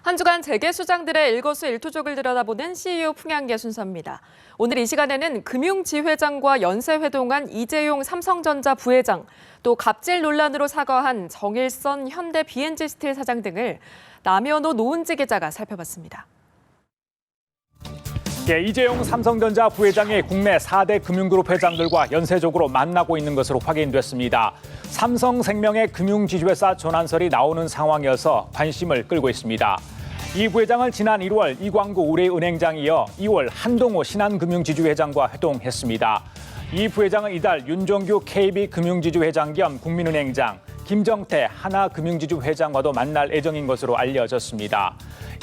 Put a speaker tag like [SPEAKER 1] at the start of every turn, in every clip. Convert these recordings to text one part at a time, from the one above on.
[SPEAKER 1] 한 주간 재계수장들의 일거수일투족을 들여다보는 CEO 풍향계 순서입니다. 오늘 이 시간에는 금융지회장과 연쇄회동한 이재용 삼성전자 부회장, 또 갑질 논란으로 사과한 정일선 현대 B&G스틸 사장 등을 남현호 노은지 기자가 살펴봤습니다.
[SPEAKER 2] 이재용 삼성전자 부회장이 국내 4대 금융그룹 회장들과 연쇄적으로 만나고 있는 것으로 확인됐습니다. 삼성생명의 금융지주회사 전환설이 나오는 상황이어서 관심을 끌고 있습니다. 이 부회장은 지난 1월 이광구 우리은행장에 이어 2월 한동호 신한금융지주회장과 회동했습니다. 이 부회장은 이달 윤종규 KB금융지주회장 겸 국민은행장, 김정태 하나금융지주회장과도 만날 예정인 것으로 알려졌습니다.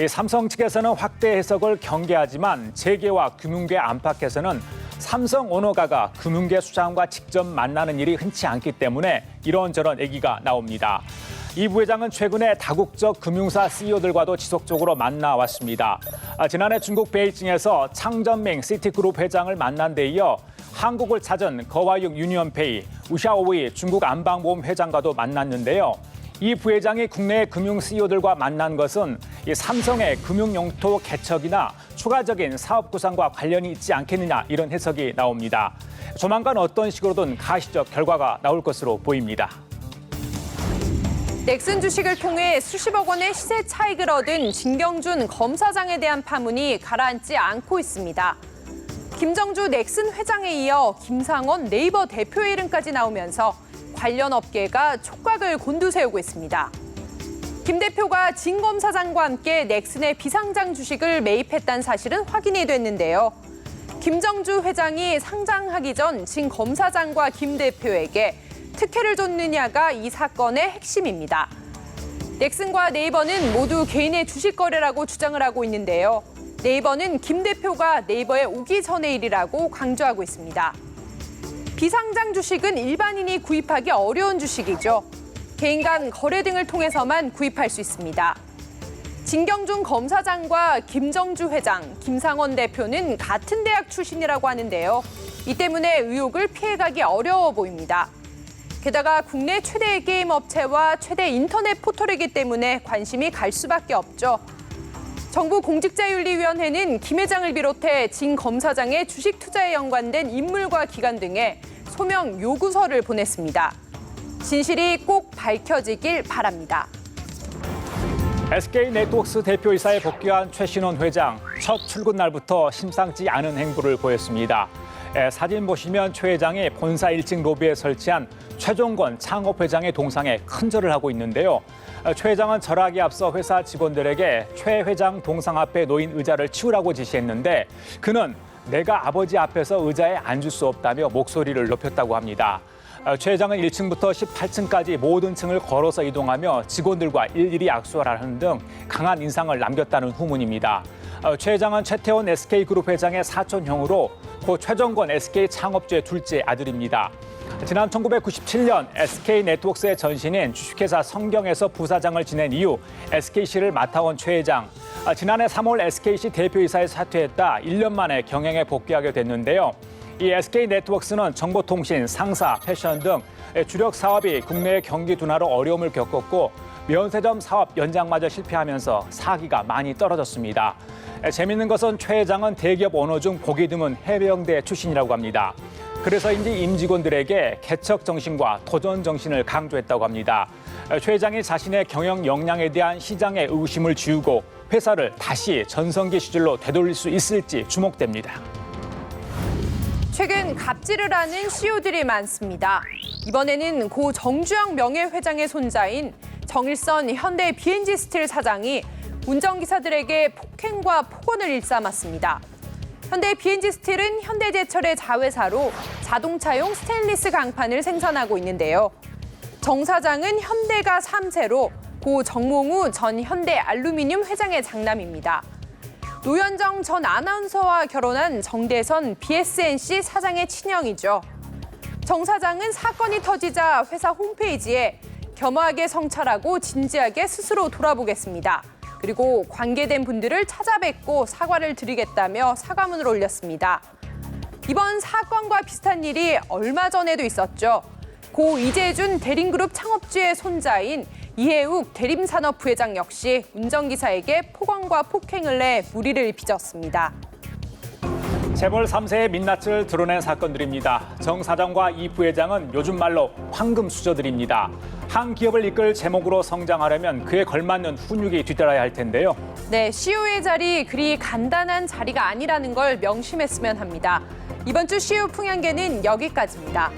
[SPEAKER 2] 삼성 측에서는 확대 해석을 경계하지만 재계와 금융계 안팎에서는 삼성 오너가가 금융계 수장과 직접 만나는 일이 흔치 않기 때문에 이런저런 얘기가 나옵니다. 이 부회장은 최근에 다국적 금융사 CEO들과도 지속적으로 만나왔습니다. 지난해 중국 베이징에서 창전밍 시티그룹 회장을 만난 데 이어 한국을 찾은 거화육 유니언페이, 우샤오의 중국 안방보험 회장과도 만났는데요. 이 부회장이 국내 금융 CEO들과 만난 것은 이 삼성의 금융영토 개척이나 추가적인 사업 구상과 관련이 있지 않겠느냐 이런 해석이 나옵니다. 조만간 어떤 식으로든 가시적 결과가 나올 것으로 보입니다.
[SPEAKER 3] 넥슨 주식을 통해 수십억 원의 시세 차익을 얻은 진경준 검사장에 대한 파문이 가라앉지 않고 있습니다. 김정주 넥슨 회장에 이어 김상원 네이버 대표의 이름까지 나오면서 관련 업계가 촉각을 곤두세우고 있습니다. 김 대표가 진 검사장과 함께 넥슨의 비상장 주식을 매입했다는 사실은 확인이 됐는데요. 김정주 회장이 상장하기 전 진 검사장과 김 대표에게 특혜를 줬느냐가 이 사건의 핵심입니다. 넥슨과 네이버는 모두 개인의 주식 거래라고 주장을 하고 있는데요. 네이버는 김 대표가 네이버에 오기 전의 일이라고 강조하고 있습니다. 비상장 주식은 일반인이 구입하기 어려운 주식이죠. 개인 간 거래 등을 통해서만 구입할 수 있습니다. 진경준 검사장과 김정주 회장, 김상원 대표는 같은 대학 출신이라고 하는데요. 이 때문에 의혹을 피해가기 어려워 보입니다. 게다가 국내 최대의 게임 업체와 최대 인터넷 포털이기 때문에 관심이 갈 수밖에 없죠. 정부 공직자윤리위원회는 김 회장을 비롯해 진 검사장의 주식 투자에 연관된 인물과 기관 등에 소명 요구서를 보냈습니다. 진실이 꼭 밝혀지길 바랍니다.
[SPEAKER 2] SK네트워크스 대표이사에 복귀한 최신원 회장, 첫 출근 날부터 심상치 않은 행보를 보였습니다. 사진 보시면 최 회장이 본사 1층 로비에 설치한 최종권 창업회장의 동상에 큰절을 하고 있는데요. 최 회장은 절하기에 앞서 회사 직원들에게 최 회장 동상 앞에 놓인 의자를 치우라고 지시했는데 그는 내가 아버지 앞에서 의자에 앉을 수 없다며 목소리를 높였다고 합니다. 최 회장은 1층부터 18층까지 모든 층을 걸어서 이동하며 직원들과 일일이 악수를 하는 등 강한 인상을 남겼다는 후문입니다. 최 회장은 최태원 SK그룹 회장의 사촌형으로 고 최정권 SK 창업주의 둘째 아들입니다. 지난 1997년 SK네트워크스의 전신인 주식회사 성경에서 부사장을 지낸 이후 SKC를 맡아온 최 회장. 지난해 3월 SKC 대표이사에 사퇴했다 1년 만에 경영에 복귀하게 됐는데요. 이 SK네트워크스는 정보통신, 상사, 패션 등 주력 사업이 국내의 경기 둔화로 어려움을 겪었고 면세점 사업 연장마저 실패하면서 사기가 많이 떨어졌습니다. 재밌는 것은 최 회장은 대기업 오너 중 보기 드문 해병대 출신이라고 합니다. 그래서인지 임직원들에게 개척 정신과 도전 정신을 강조했다고 합니다. 최 회장이 자신의 경영 역량에 대한 시장의 의구심을 지우고 회사를 다시 전성기 시절로 되돌릴 수 있을지 주목됩니다.
[SPEAKER 3] 최근 갑질을 하는 CEO들이 많습니다. 이번에는 고 정주영 명예회장의 손자인 정일선 현대 B&G스틸 사장이 운전기사들에게 폭행과 폭언을 일삼았습니다. 현대 B&G스틸은 현대제철의 자회사로 자동차용 스테인리스 강판을 생산하고 있는데요. 정 사장은 현대가 3세로 고 정몽우 전 현대 알루미늄 회장의 장남입니다. 노현정 전 아나운서와 결혼한 정대선 BSNC 사장의 친형이죠. 정 사장은 사건이 터지자 회사 홈페이지에 겸허하게 성찰하고 진지하게 스스로 돌아보겠습니다. 그리고 관계된 분들을 찾아뵙고 사과를 드리겠다며 사과문을 올렸습니다. 이번 사건과 비슷한 일이 얼마 전에도 있었죠. 고 이재준 대림그룹 창업주의 손자인 이해욱 대림산업부회장 역시 운전기사에게 폭언과 폭행을 내 무리를 빚었습니다.
[SPEAKER 2] 재벌 3세의 민낯을 드러낸 사건들입니다. 정 사장과 이 부회장은 요즘 말로 황금 수저들입니다. 한 기업을 이끌 제목으로 성장하려면 그에 걸맞는 훈육이 뒤따라야 할 텐데요.
[SPEAKER 3] 네, CEO의 자리 그리 간단한 자리가 아니라는 걸 명심했으면 합니다. 이번 주 CEO 풍향계는 여기까지입니다.